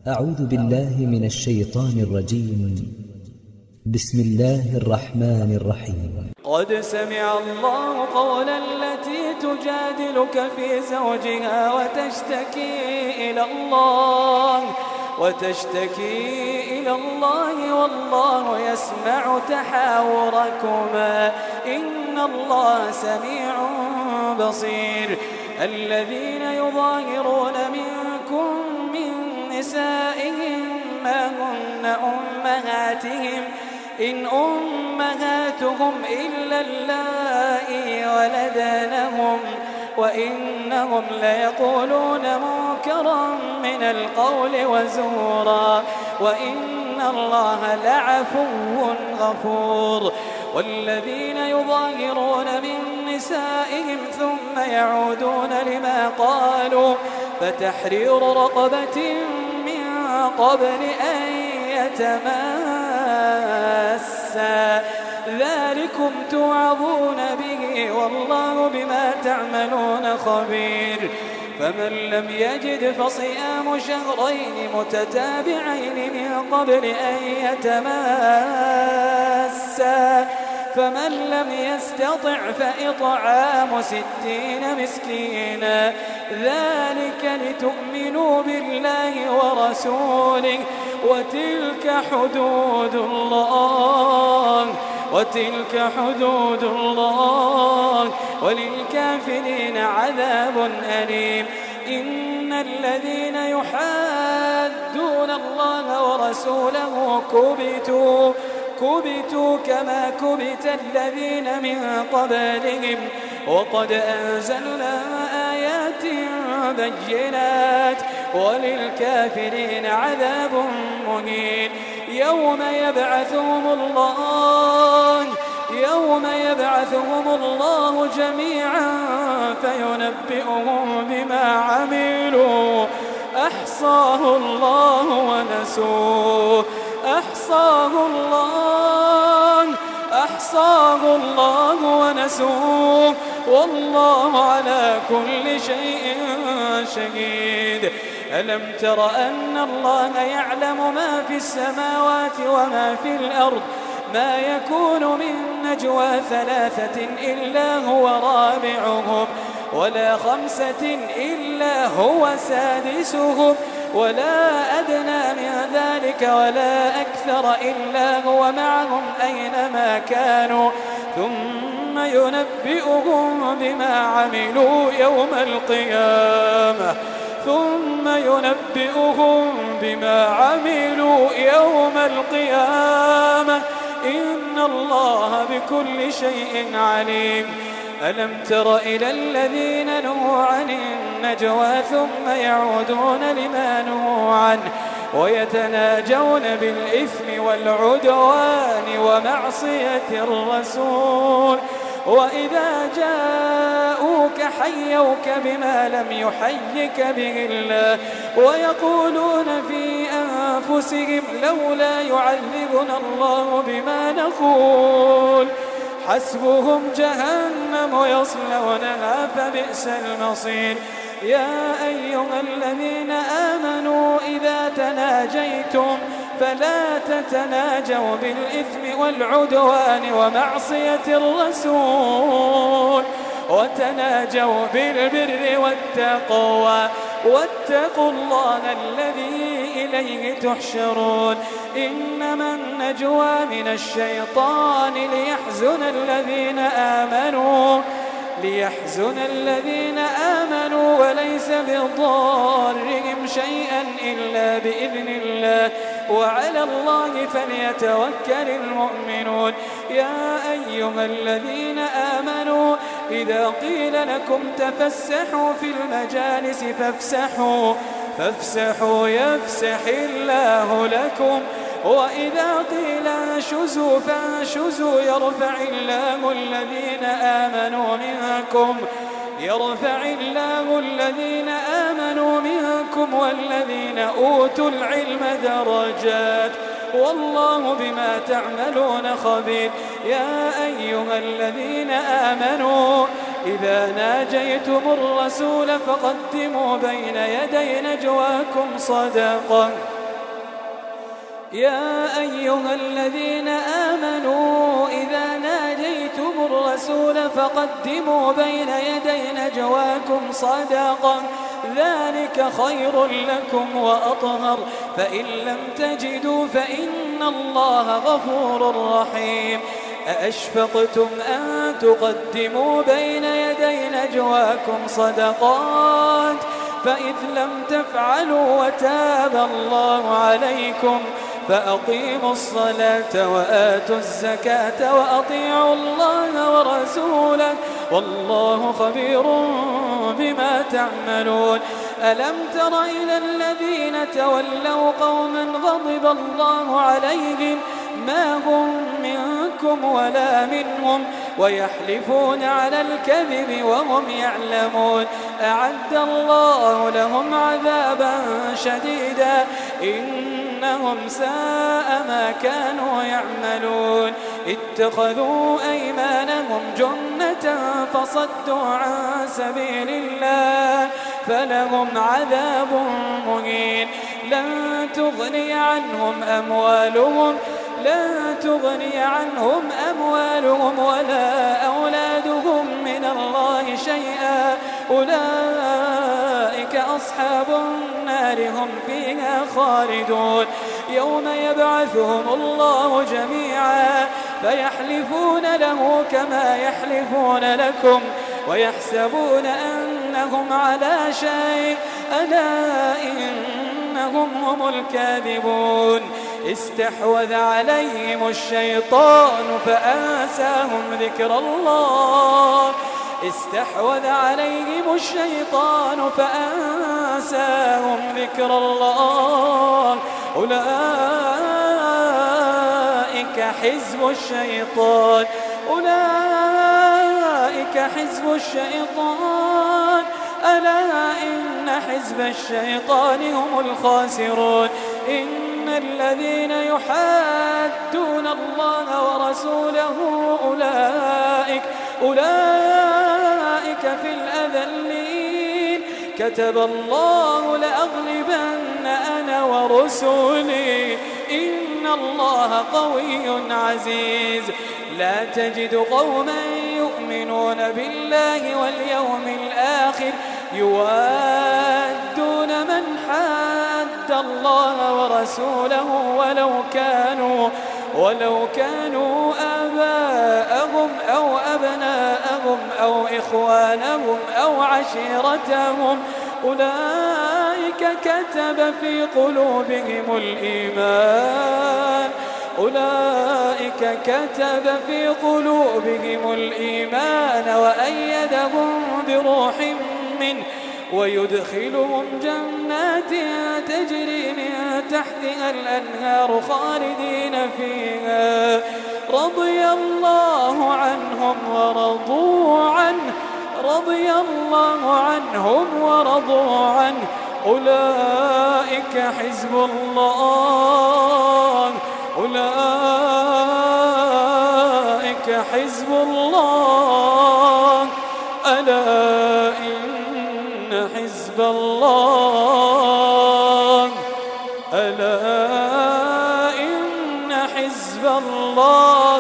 أعوذ بالله من الشيطان الرجيم. بسم الله الرحمن الرحيم. قد سمع الله قول التي تجادلك في زوجها وتشتكي إلى الله والله يسمع تحاوركما إن الله سميع بصير. الذين يظاهرون منكم من نسائهم ما هن أمهاتهم إن أمهاتهم إلا اللائي ولدنهم وإنهم ليقولون منكرا من القول وزورا وإن الله لعفو غفور. والذين يظاهرون من نسائهم ثم يعودون لما قالوا فتحرير رقبة من قبل أن يتماسا ذلكم توعظون به والله بما تعملون خبير. فمن لم يجد فصيام شهرين متتابعين من قبل أن يتماسا فمن لم يستطع فإطعام 60 مسكينا ذلك لتؤمنوا بالله ورسوله وتلك حدود الله وللكافرين عذاب أليم. إن الذين يحادون الله ورسوله كبتوا كما كبت الذين من قبلهم وقد أنزلنا آيات بينات وللكافرين عذاب مهين. يوم يبعثهم الله جميعا فينبئهم بما عملوا أحصاه الله ونسوه والله على كل شيء شهيد. ألم تر أن الله يعلم ما في السماوات وما في الأرض ما يكون من نجوى 3 إلا هو رابعهم ولا 5 إلا هو سادسهم ولا أدنى من ذلك ولا أكثر إلا هو معهم أينما كانوا ثم ينبئهم بما عملوا يوم القيامة إن الله بكل شيء عليم. ألم تر إلى الذين نهوا عن النجوى ثم يعودون لما نهوا عنه ويتناجون بالإثم والعدوان ومعصية الرسول وإذا جاءوك حيوك بما لم يحيك به الله ويقولون في أنفسهم لولا يعذبنا الله بما نقول حسبهم جهنم يصلونها فبئس المصير. يا أيها الذين آمنوا إذا تناجيتم فلا تتناجوا بالإثم والعدوان ومعصية الرسول وتناجوا بالبر والتقوى واتقوا الله الذي إليه تحشرون. إنما النجوى من الشيطان ليحزن الذين آمنوا وليس بضارهم شيئا إلا بإذن الله وعلى الله فليتوكل المؤمنون. يا أيها الذين آمنوا إذا قيل لكم تفسحوا في المجالس فافسحوا يفسح الله لكم وإذا قيل انشزوا فانشزوا يرفع الله الذين آمنوا منكم والذين أوتوا العلم درجات والله بما تعملون خبير. يا أيها الذين آمنوا إذا ناجيتم الرسول فقدموا بين يدي نجواكم صدقة يا أيها الذين آمنوا إذا ناجيتم الرسول فقدموا بين يدي نجواكم صدقة ذلك خير لكم وأطهر فإن لم تجدوا فإن الله غفور رحيم أأشفقتم أن تقدموا بين يدي نجواكم صدقات فإذ لم تفعلوا وتاب الله عليكم فأقيموا الصلاة وآتوا الزكاة وأطيعوا الله ورسوله والله خبير بما تعملون ألم تر إلى الذين تولوا قوما غضب الله عليهم ما هم منكم ولا منهم ويحلفون على الكذب وهم يعلمون أعد الله لهم عذابا شديدا إنهم ساء ما كانوا يعملون اتخذوا أيمانهم جنة فصدوا عن سبيل الله فلهم عذاب مهين لن تغني عنهم أموالهم ولا أولادهم من الله شيئا أولئك أصحاب النار هم فيها خالدون يوم يبعثهم الله جميعا فيحلفون له كما يحلفون لكم ويحسبون أنهم على شيء ألا إنهم هم الكاذبون استحوذ عليهم الشيطان فأنساهم ذكر الله أولئك حزب الشيطان ألا إن حزب الشيطان هم الخاسرون إن الذين يحادون الله ورسوله أولئك في الأذلين كتب الله لأغلبن أنا ورسلي إن الله قوي عزيز لا تجد قوما يؤمنون بالله واليوم الآخر يوادون من حاد الله ورسوله ولو كانوا آباءهم أو أبناءهم أو إخوانهم أو عشيرتهم أولئك كتب في قلوبهم الإيمان وأيدهم بروح منه ويدخلهم جنات تجري من تحتها الأنهار خالدين فيها رضي الله عنهم ورضوا عنه أولئك حزب الله ألا إن حزب الله